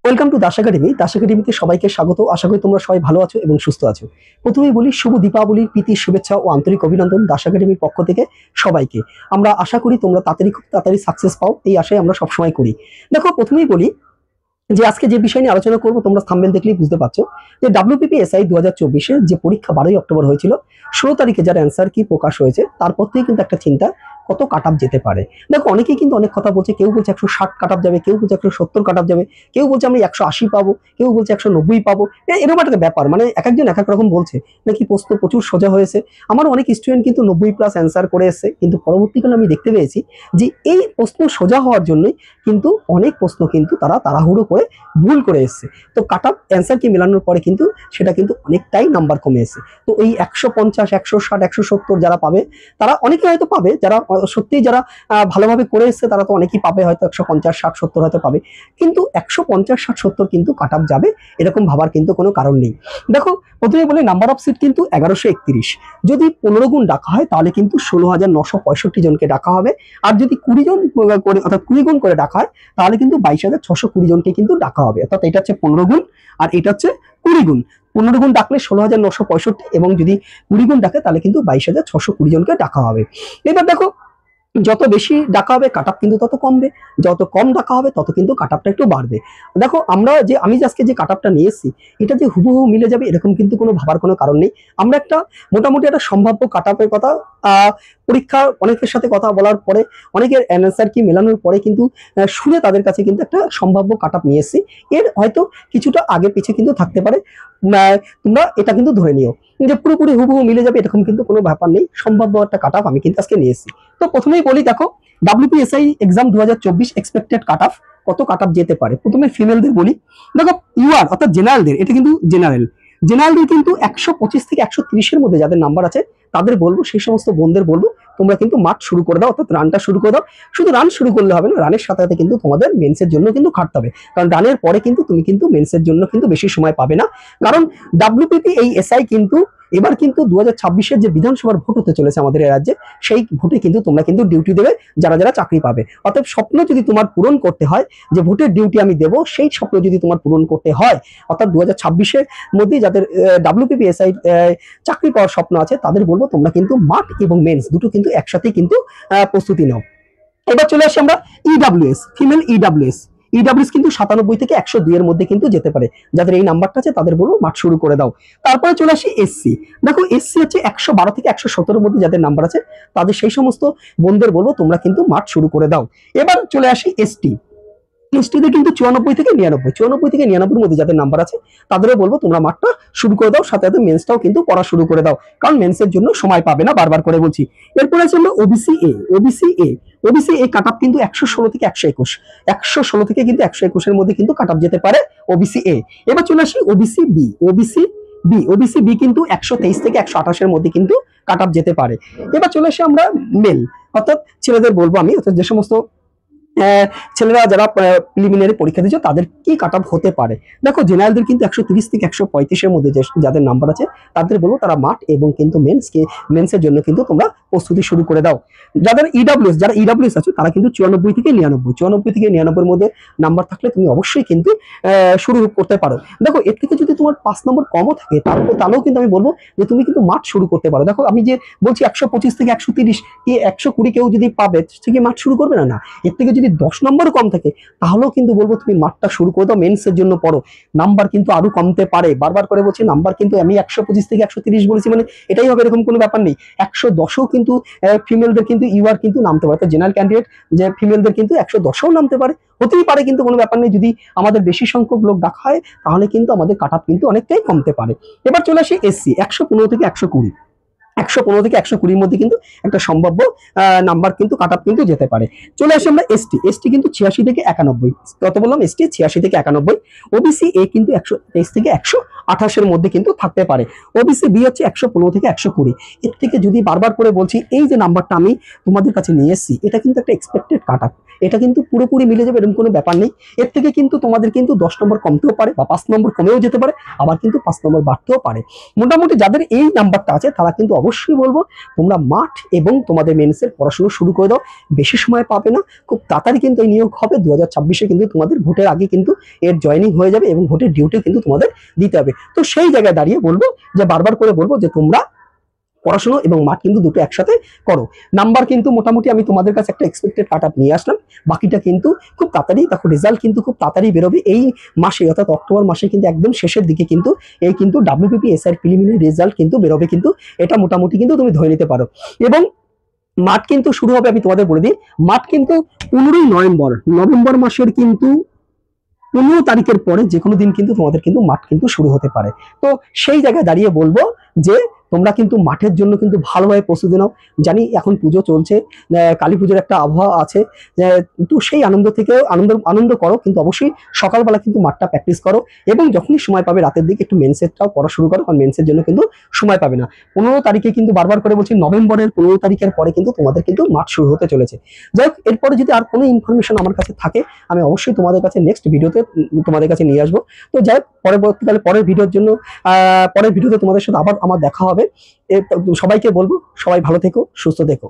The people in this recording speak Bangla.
Welcome to Das academy. Das একাডেমিতে সবাইকে স্বাগত। আশা করি তোমরা সবাই ভালো আছো এবং সুস্থ আছো। প্রথমেই বলি শুভ দীপাবলির প্রীতি শুভেচ্ছা ও আন্তরিক অভিনন্দন দাস একাডেমির পক্ষ থেকে সবাইকে। আমরা আশা করি তোমরা খুব তাড়াতাড়ি সাকসেস পাও, এই আশায় আমরা সবসময় করি। দেখো, প্রথমেই বলি যে আজকে যে বিষয় নিয়ে আলোচনা করবো তোমরা থাম্বনেল দেখলেই বুঝতে পারছো যে WPPSI 2024 যে পরীক্ষা 12ই অক্টোবর হয়েছিল, 16 তারিখে যার অ্যান্সার কি প্রকাশ হয়েছে তারপর থেকে কিন্তু একটা চিন্তা কত কাট আপ যেতে পারে। দেখো, অনেকেই কিন্তু অনেক কথা বলছে, কেউ বলছে 160 কাট আপ যাবে, কেউ বলছে 170 কাট আপ যাবে, কেউ বলছে আমি 180 পাবো, কেউ বলছে 190 পাবো। এরকম একটা ব্যাপার, মানে এক একজন এক এক রকম বলছে। নাকি প্রশ্ন প্রচুর সোজা হয়েছে। আমার অনেক স্টুডেন্ট কিন্তু 90+ অ্যান্সার করে এসছে, কিন্তু পরবর্তীকালে আমি দেখতে পেয়েছি যে এই প্রশ্ন সোজা হওয়ার জন্যই কিন্তু অনেক প্রশ্ন কিন্তু তারা তাড়াহুড়ো করে ভুল করে এসছে। তো কাট আপ অ্যান্সার কি মেলানোর পরে কিন্তু সেটা কিন্তু অনেকটাই নাম্বার কমে এসছে। তো এই 150, 160, 170 যারা পাবে তারা অনেকে হয়তো পাবে, যারা সত্যিই যারা ভালোভাবে করে এসছে তারা তো অনেকেই পাবে, হয়তো 150, 60, 70 হয়তো পাবে। কিন্তু 150, 60, 70 কিন্তু কাট আপ যাবে এরকম ভাবার কিন্তু কোনো কারণ নেই। দেখো, প্রথমে বলে নাম্বার অফ সিট কিন্তু 1131। যদি 15 গুণ ডাকা হয় তাহলে কিন্তু 16,965 জনকে ডাকা হবে। আর যদি 20 জন করে অর্থাৎ 20 গুণ করে ডাকা হয় তাহলে কিন্তু 22,620 জনকে কিন্তু ডাকা হবে। অর্থাৎ এটা হচ্ছে 15 গুণ আর এটা হচ্ছে 20 গুণ। 15 গুণ ডাকলে 16,965 এবং যদি 20 গুণ ডাকে তাহলে কিন্তু 22,620 জনকে ডাকা হবে। এবার দেখো, যত বেশি ডাকা হবে কাট আপ কিন্তু তত কমবে, যত কম ডাকা হবে তত কিন্তু কাট আপটা একটু বাড়বে। দেখো, আমি আজকে যে কাট আপটা নিয়ে এসেছি এটা যে হুবহু মিলে যাবে এরকম কিন্তু কোনো ভাবার কোনো কারণ নেই। আমরা একটা মোটামুটি একটা সম্ভাব্য কাট আপের কথা পরীক্ষা অনেকের সাথে কথা বলার পরে, অনেকের অ্যান্সার কি মেলানোর পরে কিন্তু শুনে তাদের কাছে কিন্তু একটা সম্ভাব্য কাট আপ নিয়ে এসেছি। এর হয়তো কিছুটা আগে পিছে কিন্তু থাকতে পারে, তোমরা এটা কিন্তু ধরে নিও যে পুরোপুরি হুবহু মিলে যাবে এরকম কিন্তু কোনো ব্যাপার নেই। সম্ভাব্য একটা কাট আপ আমি কিন্তু আজকে নিয়ে এসেছি। তো প্রথমেই বলি, দেখো WPSI exam 2024 expected cut off কত কাট আপ যেতে পারে। প্রথমে ফিমেলদের বলি। দেখো, ইউআর অর্থাৎ জেনারেলদের, এটা কিন্তু জেনারেলদের কিন্তু 125 থেকে 130 মধ্যে যাদের নাম্বার আছে তাদের বলবো, সেই সমস্ত বোনদের বলবো তোমরা কিন্তু মাঠ শুরু করে দাও, অর্থাৎ রানটা শুরু করে দাও। শুধু রান শুরু করলে হবে না, রানের সাথে সাথে কিন্তু তোমাদের মেন্সের জন্য কিন্তু খাটতে হবে, কারণ রানের পরে কিন্তু তুমি কিন্তু মেন্সের জন্য কিন্তু বেশি সময় পাবে না। কারণ WPPSI কিন্তু এবার কিন্তু 2026-এর যে বিধানসভার ভোট হতে চলেছে আমাদের রাজ্যে, সেই ভোটে কিন্তু তোমরা কিন্তু ডিউটি দেবে যারা যারা চাকরি পাবে। অর্থাৎ স্বপ্ন যদি তোমার পূরণ করতে হয় যে ভোটের ডিউটি আমি দেব, সেই স্বপ্ন যদি তোমার পূরণ করতে হয়, অর্থাৎ 2026-এর মধ্যে যাদের WPPSI চাকরি পাওয়ার স্বপ্ন আছে তাদের বলবো তোমরা কিন্তু মাঠ এবং মেন্স দুটো কিন্তু একসাথে কিন্তু প্রস্তুতি নাও। এবার চলে আসি আমরা EWS, ফিমেল EWS কিন্তু 97 থেকে 102 এর মধ্যে কিন্তু যেতে পারে। যাদের এই নাম্বারটা আছে তাদের বলবো মাঠ শুরু করে দাও। তারপরে চলে আসি SC। দেখো, SC হচ্ছে 112 থেকে 117 এর মধ্যে যাদের নাম্বার আছে তাদের সেই সমস্ত বন্ধুদের বলবো তোমরা কিন্তু মাঠ শুরু করে দাও। এবার চলে আসি STতে কিন্তু 94 থেকে 99 মধ্যে যাদের নাম্বার আছে তাদেরও বলবো তোমরা মাঠটা শুরু করে দাও, সাথে সাথে মেন্সটাও কিন্তু পড়া শুরু করে দাও, কারণ মেন্সের জন্য সময় পাবে না, বারবার করে বলছি। এরপর আছে আমরা ওবিসি এ কাট আপ কিন্তু 116 থেকে 121, 116 থেকে কিন্তু 121 এর মধ্যে কিন্তু কাট আপ যেতে পারে ওবিসি এ। এবার চলে আসি ওবিসি বি কিন্তু 123 থেকে 128 এর মধ্যে কিন্তু কাট আপ যেতে পারে। এবার চলে আসি আমরা মেল, অর্থাৎ ছেলেদের বলবো আমি, অর্থাৎ যে সমস্ত ছেলেরা যারা প্রিলিমিনারি পরীক্ষা দিচ্ছে তাদের কি কাট আপ হতে পারে। দেখো, জেনারেলদের কিন্তু 130 থেকে 135 এর মধ্যে যাদের নাম্বার আছে তাদের বলবো তারা মাঠ এবং কিন্তু মেন্সের জন্য কিন্তু তোমরা প্রস্তুতি শুরু করে দাও। যারা ইডব্লিউএস আছে তারা কিন্তু 94 থেকে 99 এর মধ্যে নাম্বার থাকলে তুমি অবশ্যই কিন্তু শুরু করতে পারো। দেখো, এর থেকে যদি তোমার 5 নম্বর কমও থাকে তাহলেও কিন্তু আমি বলবো যে তুমি কিন্তু মাঠ শুরু করতে পারো। দেখো, আমি যে বলছি 125 থেকে 130 কি 120 কেউ যদি পাবে সে মাঠ শুরু করবে না। এর থেকে যদি 10 নম্বর কম থাকে তাহলেও কিন্তু বলবো তুমি মাঠটা শুরু করে দাও, মেন্সের জন্য পড়ো। নাম্বার কিন্তু আরো কমতে পারে, বারবার করে বলছি নাম্বার কিন্তু আমি 125 থেকে 130 বলেছি মানে এটাই হবে এরকম কোনো ব্যাপার নেই। 110ও কিন্তু ফিমেলদের কিন্তু ইউআর কিন্তু নামতে পারে, তো জেনারেল ক্যান্ডিডেট যে ফিমেলদের কিন্তু 110ও নামতে পারে, হতেই পারে, কিন্তু কোনো ব্যাপার নেই। যদি আমাদের বেশি সংখ্যক লোক ডাকা হয় তাহলে কিন্তু আমাদের কাট আপ কিন্তু অনেকটাই কমতে পারে। এবার চলে আসি SC, 115 থেকে 120, 115 থেকে 120 মধ্যে কিন্তু একটা সম্ভাব্য নাম্বার কিন্তু কাট আপ কিন্তু যেতে পারে। চলে আসি আমরা এসটি কিন্তু 86 থেকে 91, কত বললাম, এসটি 86 থেকে 91। ওবিসি এ কিন্তু 123 থেকে 128 এর মধ্যে কিন্তু থাকতে পারে। ওবিসি বি হচ্ছে 115 থেকে 120। এর থেকে যদি বারবার করে বলছি এই যে নাম্বারটা আমি তোমাদের কাছে নিয়ে এসেছি এটা কিন্তু একটা এক্সপেক্টেড কাট আপ, এটা কিন্তু পুরোপুরি মিলে যাবে এরকম কোনো ব্যাপার নেই। এর থেকে কিন্তু তোমাদের কিন্তু 10 নম্বর কমতেও পারে বা 5 নম্বর কমেও যেতে পারে, আবার কিন্তু 5 নম্বর বাড়তেও পারে। মোটামুটি যাদের এই নাম্বারটা আছে তারা কিন্তু অবশ্যই বলবো তোমরা মাঠ এবং তোমাদের মেন্সের পড়াশোনা শুরু করে দাও। বেশি সময় পাবে না, খুব তাড়াতাড়ি কিন্তু এই নিয়োগ হবে। 2026-এ কিন্তু তোমাদের ভোটের আগে কিন্তু এর জয়েনিং হয়ে যাবে এবং ভোটের ডিউটিও কিন্তু তোমাদের দিতে হবে। তো সেই জায়গায় দাঁড়িয়ে বলবো যে বারবার করে বলবো যে তোমরা পড়াশোনা এবং মাঠ কিন্তু দুটো একসাথে করো। নাম্বার কিন্তু মোটামুটি আমি তোমাদের কাছে একটা এক্সপেক্টেড কাট আপ নিয়ে আসলাম, বাকিটা কিন্তু খুব তাড়াতাড়ি দেখো রেজাল্ট কিন্তু খুব তাড়াতাড়ি বেরোবে এই মাসে, অর্থাৎ অক্টোবর মাসে কিন্তু একদম শেষের দিকে কিন্তু এই কিন্তু ডাব্লিউবিপি এসআই প্রিলিমিনারি রেজাল্ট কিন্তু বেরোবে, কিন্তু এটা মোটামুটি কিন্তু তুমি ধরে নিতে পারো। এবং মাঠ কিন্তু শুরু হবে, আমি তোমাদের বলে দিই, মাঠ কিন্তু 15ই নভেম্বর মাসের কিন্তু 15 তারিখের পরে যে কোনো দিন কিন্তু তোমাদের কিন্তু মাঠ কিন্তু শুরু হতে পারে। তো সেই জায়গায় দাঁড়িয়ে বলবো যে তোমরা কিন্তু মাঠের জন্য কিন্তু ভালোভাবে প্রস্তুতি নাও। জানি এখন পুজো চলছে, কালী পুজোর একটা আবহাওয়া আছে, তো সেই আনন্দ থেকে আনন্দ করো, কিন্তু অবশ্যই সকালবেলা কিন্তু মাঠটা প্র্যাকটিস করো এবং যখনই সময় পাবে রাতের দিকে একটু মেন্সেরটাও পড়া শুরু করো, কারণ মেন্সের জন্য কিন্তু সময় পাবে না। 15 তারিখে কিন্তু বারবার করে বলছি নভেম্বরের 15 তারিখের পরে কিন্তু তোমাদের কিন্তু মাঠ শুরু হতে চলেছে। যাই হোক, এরপরে যদি আর কোনো ইনফরমেশন আমার কাছে থাকে আমি অবশ্যই তোমাদের কাছে নেক্সট ভিডিওতে তোমাদের কাছে নিয়ে আসবো। তো যাই হোক, পরবর্তীকালে পরের ভিডিওর জন্য পরের ভিডিওতে তোমাদের সাথে আবার আমার দেখা হবে। সবাইকে বলবো সবাই ভালো থেকো, সুস্থ থেকো।